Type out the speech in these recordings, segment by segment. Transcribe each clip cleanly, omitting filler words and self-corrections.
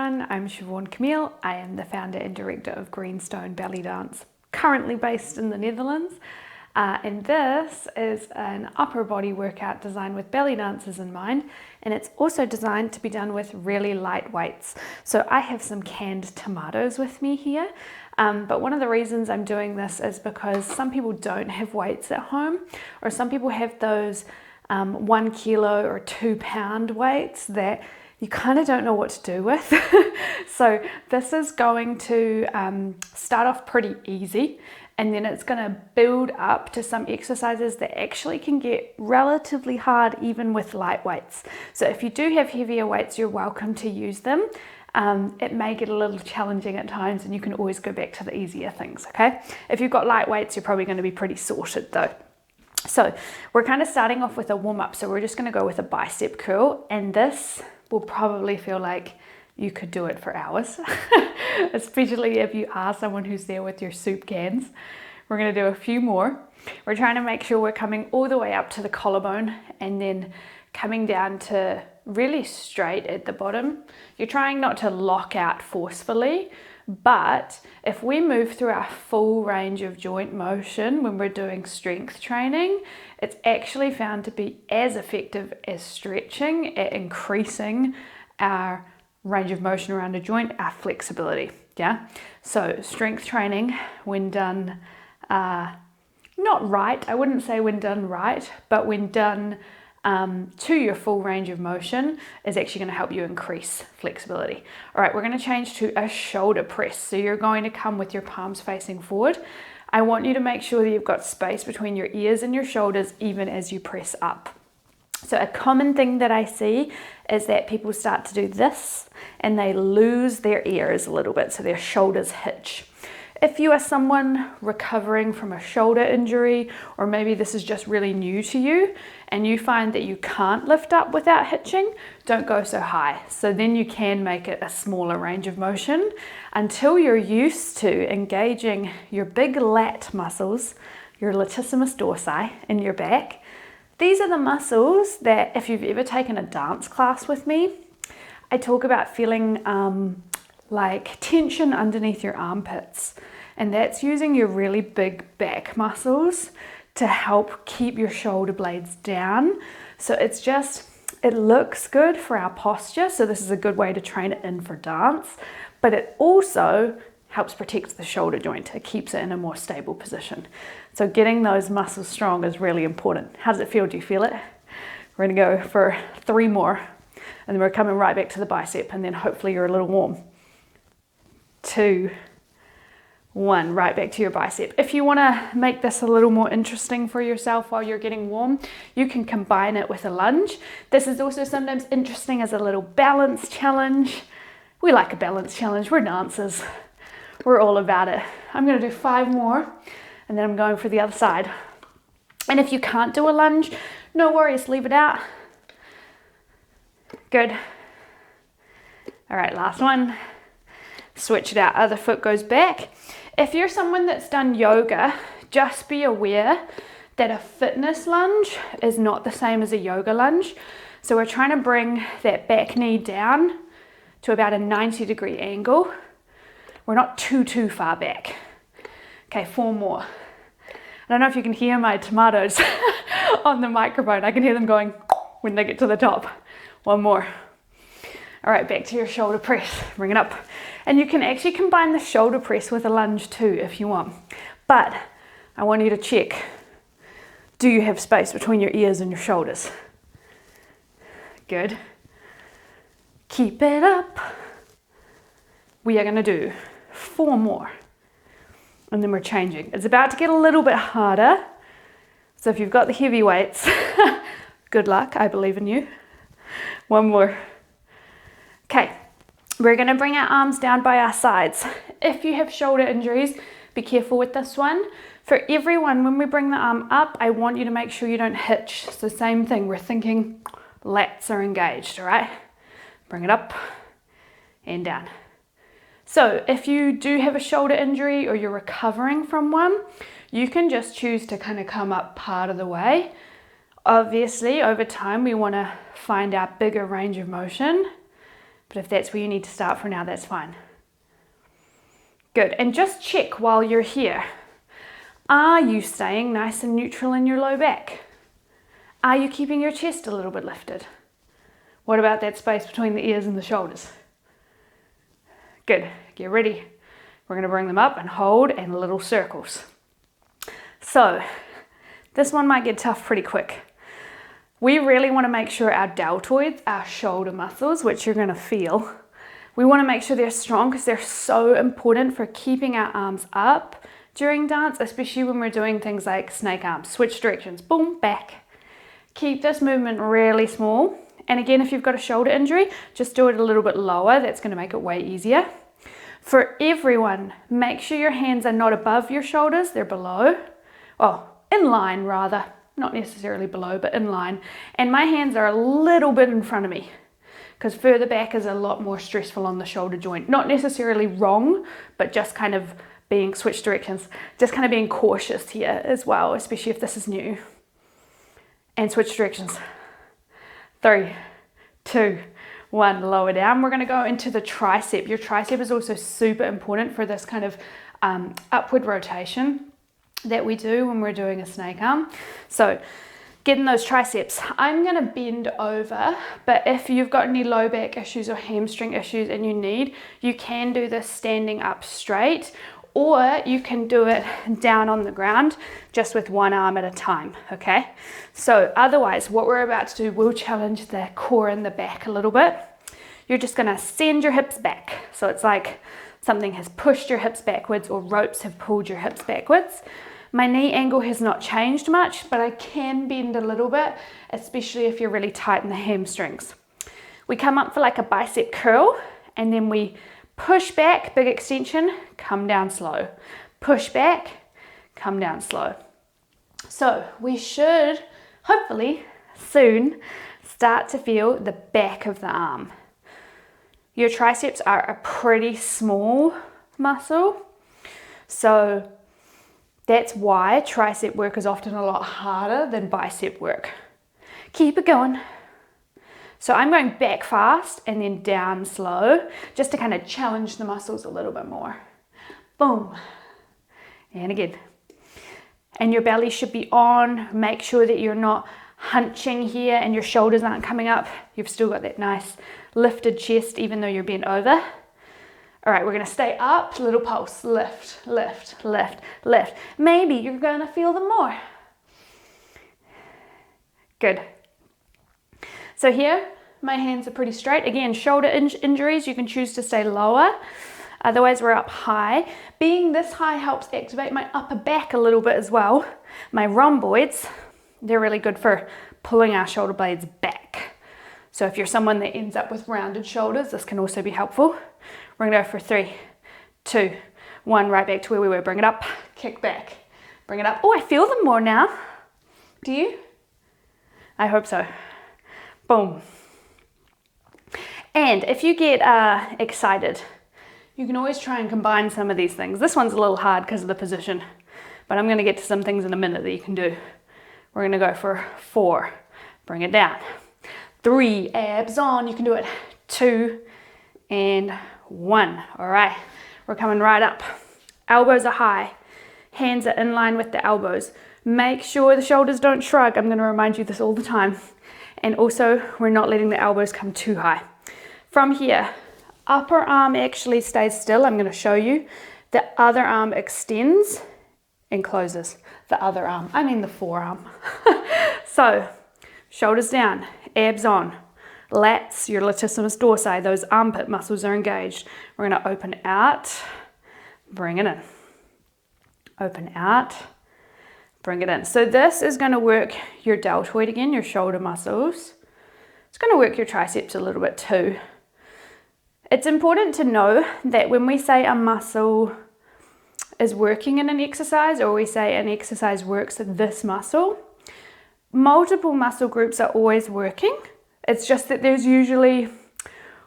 everyone, I'm Siobhan Camille. I am the founder and director of Greenstone Belly Dance, currently based in the Netherlands. And this is an upper body workout designed with belly dancers in mind, and it's also designed to be done with really light weights. So I have some canned tomatoes with me here, but one of the reasons I'm doing this is because some people don't have weights at home, or some people have those 1 kilo or 2 pound weights that you kind of don't know what to do with. So this is going to start off pretty easy, and then it's going to build up to some exercises that actually can get relatively hard even with light weights. So if you do have heavier weights, you're welcome to use them. It may get a little challenging at times, and you can always go back to the easier things, okay? If you've got light weights, you're probably going to be pretty sorted though. So we're kind of starting off with a warm-up, so we're just going to go with a bicep curl, and this will probably feel like you could do it for hours, especially if you are someone who's there with your soup cans. We're going to do a few more. We're trying to make sure we're coming all the way up to the collarbone and then coming down to really straight at the bottom. You're trying not to lock out forcefully, but if we move through our full range of joint motion when we're doing strength training, it's actually found to be as effective as stretching at increasing our range of motion around a joint, our flexibility. Yeah. So strength training, when done not right, I wouldn't say when done right, but when done to your full range of motion, is actually going to help you increase flexibility. All right, we're going to change to a shoulder press. So you're going to come with your palms facing forward. I want you to make sure that you've got space between your ears and your shoulders even as you press up. So a common thing that I see is that people start to do this and they lose their ears a little bit, so their shoulders hitch. If you are someone recovering from a shoulder injury, or maybe this is just really new to you and you find that you can't lift up without hitching, don't go so high. So then you can make it a smaller range of motion until you're used to engaging your big lat muscles, your latissimus dorsi in your back. These are the muscles that, if you've ever taken a dance class with me, I talk about feeling like tension underneath your armpits. And that's using your really big back muscles to help keep your shoulder blades down. So it looks good for our posture. So this is a good way to train it in for dance, but it also helps protect the shoulder joint. It keeps it in a more stable position. So getting those muscles strong is really important. How does it feel? Do you feel it? We're gonna go for 3 more, and then we're coming right back to the bicep, and then hopefully you're a little warm. 2, 1, right back to your bicep. If you wanna make this a little more interesting for yourself while you're getting warm, you can combine it with a lunge. This is also sometimes interesting as a little balance challenge. We like a balance challenge, we're dancers. We're all about it. I'm gonna do 5 more, and then I'm going for the other side. And if you can't do a lunge, no worries, leave it out. Good. All right, last one. Switch it out, other foot goes back. If you're someone that's done yoga, just be aware that a fitness lunge is not the same as a yoga lunge. So we're trying to bring that back knee down to about a 90-degree angle. We're not too far back. Okay, 4 more. I don't know if you can hear my tomatoes on the microphone. I can hear them going when they get to the top. 1 more. All right, back to your shoulder press. Bring it up. And you can actually combine the shoulder press with a lunge too if you want. But I want you to check, do you have space between your ears and your shoulders? Good. Keep it up. We are going to do 4 more. And then we're changing. It's about to get a little bit harder. So if you've got the heavy weights, good luck. I believe in you. 1 more. Okay, we're going to bring our arms down by our sides. If you have shoulder injuries, be careful with this one. For everyone, when we bring the arm up, I want you to make sure you don't hitch. It's the same thing. We're thinking lats are engaged, all right? Bring it up and down. So if you do have a shoulder injury or you're recovering from one, you can just choose to kind of come up part of the way. Obviously, over time, we want to find our bigger range of motion. But if that's where you need to start for now, that's fine. Good, and just check while you're here. Are you staying nice and neutral in your low back? Are you keeping your chest a little bit lifted? What about that space between the ears and the shoulders? Good, get ready. We're gonna bring them up and hold and little circles. So, this one might get tough pretty quick. We really wanna make sure our deltoids, our shoulder muscles, which you're gonna feel, we wanna make sure they're strong because they're so important for keeping our arms up during dance, especially when we're doing things like snake arms, switch directions, boom, back. Keep this movement really small. And again, if you've got a shoulder injury, just do it a little bit lower. That's gonna make it way easier. For everyone, make sure your hands are not above your shoulders, they're below. Oh, in line rather, not necessarily below, but in line. And my hands are a little bit in front of me because further back is a lot more stressful on the shoulder joint. Not necessarily wrong, but just kind of being switch directions, just kind of being cautious here as well, especially if this is new. And switch directions. 3, 2, 1, lower down. We're gonna go into the tricep. Your tricep is also super important for this kind of upward rotation that we do when we're doing a snake arm. So getting those triceps. I'm gonna bend over, but if you've got any low back issues or hamstring issues and you can do this standing up straight, or you can do it down on the ground just with one arm at a time, okay? So otherwise, what we're about to do will challenge the core and the back a little bit. You're just gonna send your hips back. So it's like something has pushed your hips backwards or ropes have pulled your hips backwards. My knee angle has not changed much, but I can bend a little bit, especially if you're really tight in the hamstrings. We come up for like a bicep curl, and then we push back, big extension, come down slow. Push back, come down slow. So we should, hopefully, soon start to feel the back of the arm. Your triceps are a pretty small muscle, so that's why tricep work is often a lot harder than bicep work. Keep it going. So I'm going back fast and then down slow, just to kind of challenge the muscles a little bit more. Boom. And again. And your belly should be on. Make sure that you're not hunching here and your shoulders aren't coming up. You've still got that nice lifted chest even though you're bent over. All right, we're gonna stay up, little pulse, lift, lift, lift, lift. Maybe you're gonna feel them more. Good. So here, my hands are pretty straight. Again, shoulder injuries, you can choose to stay lower. Otherwise, we're up high. Being this high helps activate my upper back a little bit as well. My rhomboids, they're really good for pulling our shoulder blades back. So if you're someone that ends up with rounded shoulders, this can also be helpful. We're gonna go for 3, 2, 1, right back to where we were. Bring it up, kick back, bring it up. Oh, I feel them more now. Do you? I hope so. Boom. And if you get excited, you can always try and combine some of these things. This one's a little hard because of the position, but I'm gonna get to some things in a minute that you can do. We're gonna go for 4, bring it down. 3, abs on, you can do it. 2 and 1. All right, we're coming right up. Elbows are high, hands are in line with the elbows. Make sure the shoulders don't shrug. I'm gonna remind you this all the time. And also, we're not letting the elbows come too high. From here, upper arm actually stays still. I'm gonna show you. The other arm extends and closes. The other arm, I mean the forearm. So, shoulders down, abs on. Lats, your latissimus dorsi, those armpit muscles are engaged. We're gonna open out, bring it in. Open out, bring it in. So this is gonna work your deltoid again, your shoulder muscles. It's gonna work your triceps a little bit too. It's important to know that when we say a muscle is working in an exercise, or we say an exercise works this muscle, multiple muscle groups are always working. It's just that there's usually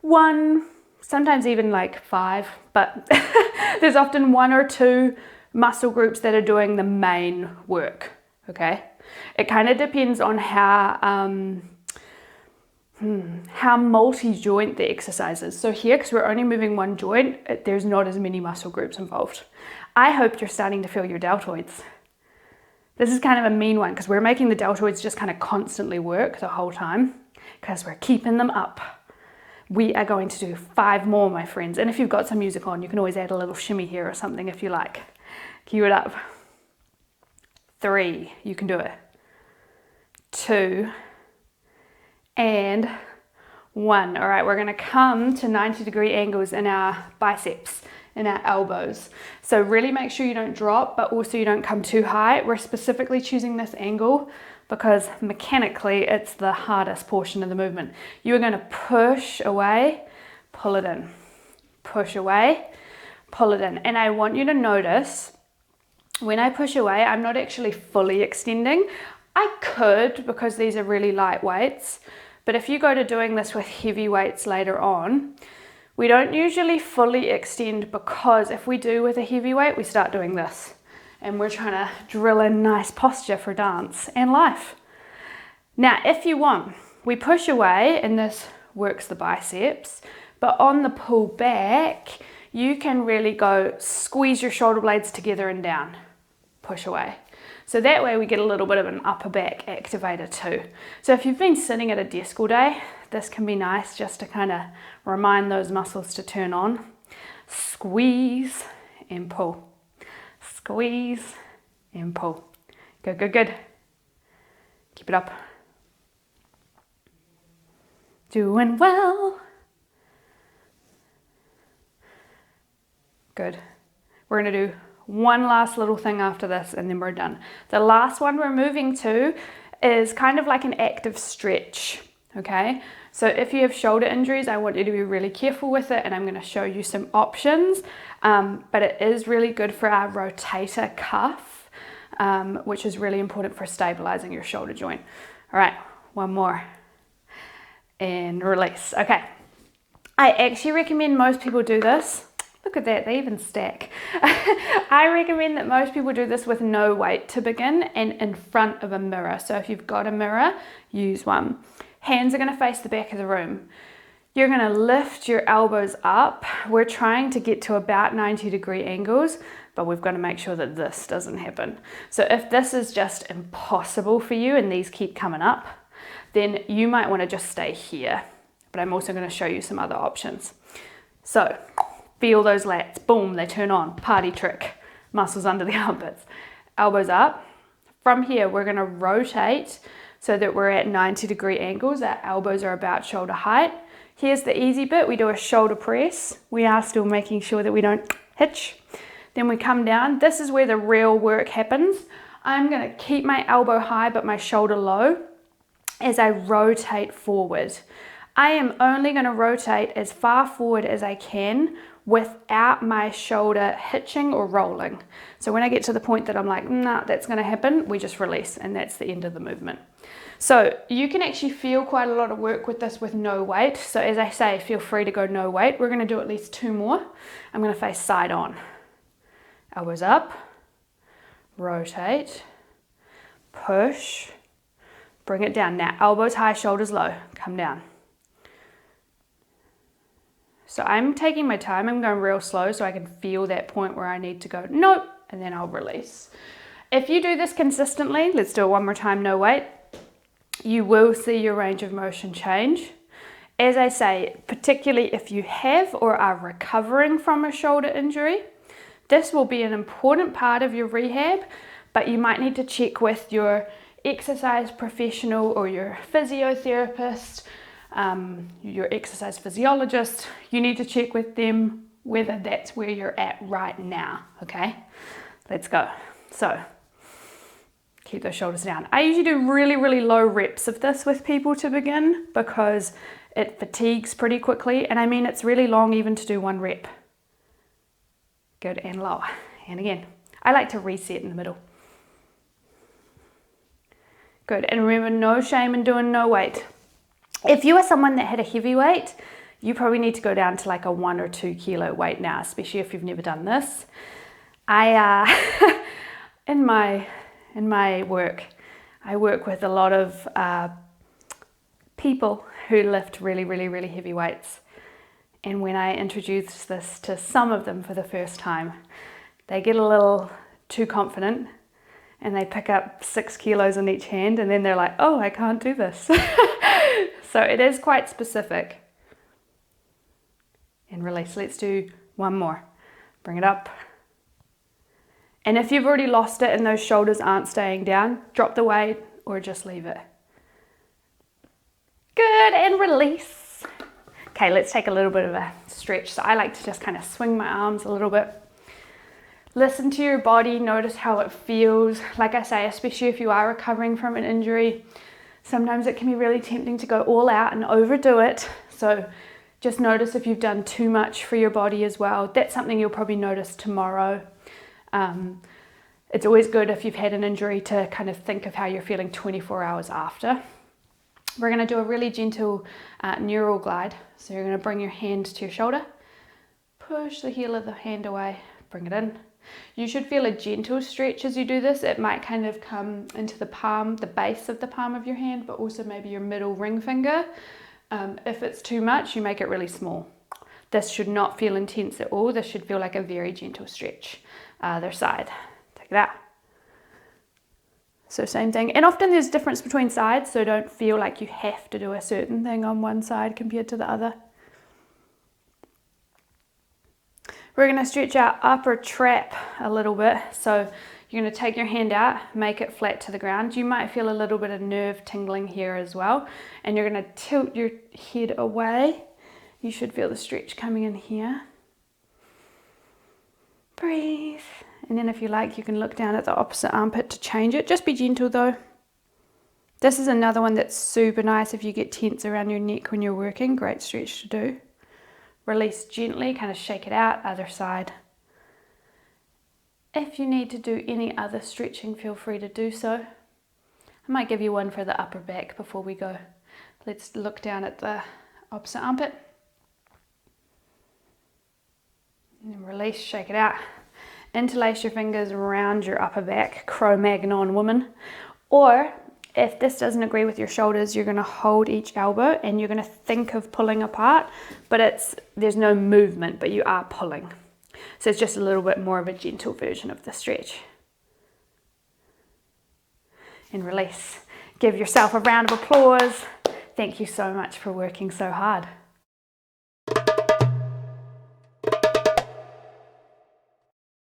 1, sometimes even like 5, but there's often 1 or 2 muscle groups that are doing the main work, okay? It kind of depends on how how multi-joint the exercise is. So here, because we're only moving one joint, there's not as many muscle groups involved. I hope you're starting to feel your deltoids. This is kind of a mean one because we're making the deltoids just kind of constantly work the whole time because we're keeping them up. We are going to do 5 more, my friends. And if you've got some music on, you can always add a little shimmy here or something if you like. Cue it up. 3, you can do it. 2, and 1. All right, we're gonna come to 90-degree angles in our biceps, in our elbows. So really make sure you don't drop, but also you don't come too high. We're specifically choosing this angle because mechanically it's the hardest portion of the movement. You are gonna push away, pull it in. Push away, pull it in. And I want you to notice when I push away, I'm not actually fully extending. I could because these are really light weights, but if you go to doing this with heavy weights later on, we don't usually fully extend because if we do with a heavy weight, we start doing this and we're trying to drill in nice posture for dance and life. Now, if you want, we push away and this works the biceps, but on the pull back, you can really go squeeze your shoulder blades together and down, push away. So that way we get a little bit of an upper back activator too. So if you've been sitting at a desk all day, this can be nice just to kind of remind those muscles to turn on. Squeeze and pull. Squeeze and pull. Good, good, good. Keep it up. Doing well. Good. We're going to do one last little thing after this and then we're done. The last one we're moving to is kind of like an active stretch, okay? So if you have shoulder injuries, I want you to be really careful with it and I'm going to show you some options, but it is really good for our rotator cuff, which is really important for stabilizing your shoulder joint. All right, one more and release. Okay, I actually recommend most people do this. Look at that, they even stack. I recommend that most people do this with no weight to begin and in front of a mirror. So if you've got a mirror, use one. Hands are gonna face the back of the room. You're gonna lift your elbows up. We're trying to get to about 90-degree angles, but we've got to make sure that this doesn't happen. So if this is just impossible for you and these keep coming up, then you might wanna just stay here. But I'm also gonna show you some other options. So, feel those lats, boom, they turn on, party trick, muscles under the armpits, elbows up. From here, we're gonna rotate so that we're at 90-degree angles, our elbows are about shoulder height. Here's the easy bit, we do a shoulder press. We are still making sure that we don't hitch. Then we come down, this is where the real work happens. I'm gonna keep my elbow high but my shoulder low as I rotate forward. I am only gonna rotate as far forward as I can without my shoulder hitching or rolling. So when I get to the point that I'm like, nah, that's gonna happen, we just release and that's the end of the movement. So you can actually feel quite a lot of work with this with no weight. So as I say, feel free to go no weight. We're gonna do at least 2 more. I'm gonna face side on. Elbows up, rotate, push, bring it down. Now elbows high, shoulders low, come down. So I'm taking my time, I'm going real slow so I can feel that point where I need to go, nope, and then I'll release. If you do this consistently, let's do it one more time, no weight, you will see your range of motion change. As I say, particularly if you have or are recovering from a shoulder injury, this will be an important part of your rehab, but you might need to check with your exercise professional or your physiotherapist, your exercise physiologist. You need to check with them whether that's where you're at right now, okay? Let's go. So, keep those shoulders down. I usually do really, really low reps of this with people to begin because it fatigues pretty quickly, and I mean it's really long even to do 1 rep. Good, and lower, and again. I like to reset in the middle. Good, and remember, no shame in doing no weight. If you are someone that had a heavy weight, you probably need to go down to like a 1 or 2 kilo weight now, especially if you've never done this. In my work, I work with a lot of people who lift really, really, really heavy weights. And when I introduce this to some of them for the first time, they get a little too confident and they pick up 6 kilos on each hand, and then they're like, oh, I can't do this. So it is quite specific. And release. Let's do one more. Bring it up. And if you've already lost it and those shoulders aren't staying down, drop the weight or just leave it. Good, and release. Okay, let's take a little bit of a stretch. So I like to just kind of swing my arms a little bit. Listen to your body, notice how it feels. Like I say, especially if you are recovering from an injury, sometimes it can be really tempting to go all out and overdo it. So just notice if you've done too much for your body as well. That's something you'll probably notice tomorrow. It's always good if you've had an injury to kind of think of how you're feeling 24 hours after. We're going to do a really gentle neural glide. So you're going to bring your hand to your shoulder, push the heel of the hand away, bring it in. You should feel a gentle stretch as you do this. It might kind of come into the palm, the base of the palm of your hand, but also maybe your middle ring finger. If it's too much, you make it really small. This should not feel intense at all. This should feel like a very gentle stretch. Other side, take it out. So same thing, and often there's difference between sides, so don't feel like you have to do a certain thing on one side compared to the other. We're going to stretch our upper trap a little bit, so you're going to take your hand out, make it flat to the ground. You might feel a little bit of nerve tingling here as well, and you're going to tilt your head away. You should feel the stretch coming in here. Breathe. And then if you like, you can look down at the opposite armpit to change it. Just be gentle though. This is another one that's super nice if you get tense around your neck when you're working. Great stretch to do. Release gently, kind of shake it out, other side. If you need to do any other stretching, feel free to do so. I might give you one for the upper back before we go. Let's look down at the opposite armpit. And release, shake it out. Interlace your fingers around your upper back, Cro-Magnon woman. Or if this doesn't agree with your shoulders, you're going to hold each elbow and you're going to think of pulling apart, but there's no movement, but you are pulling. So it's just a little bit more of a gentle version of the stretch. And release. Give yourself a round of applause. Thank you so much for working so hard.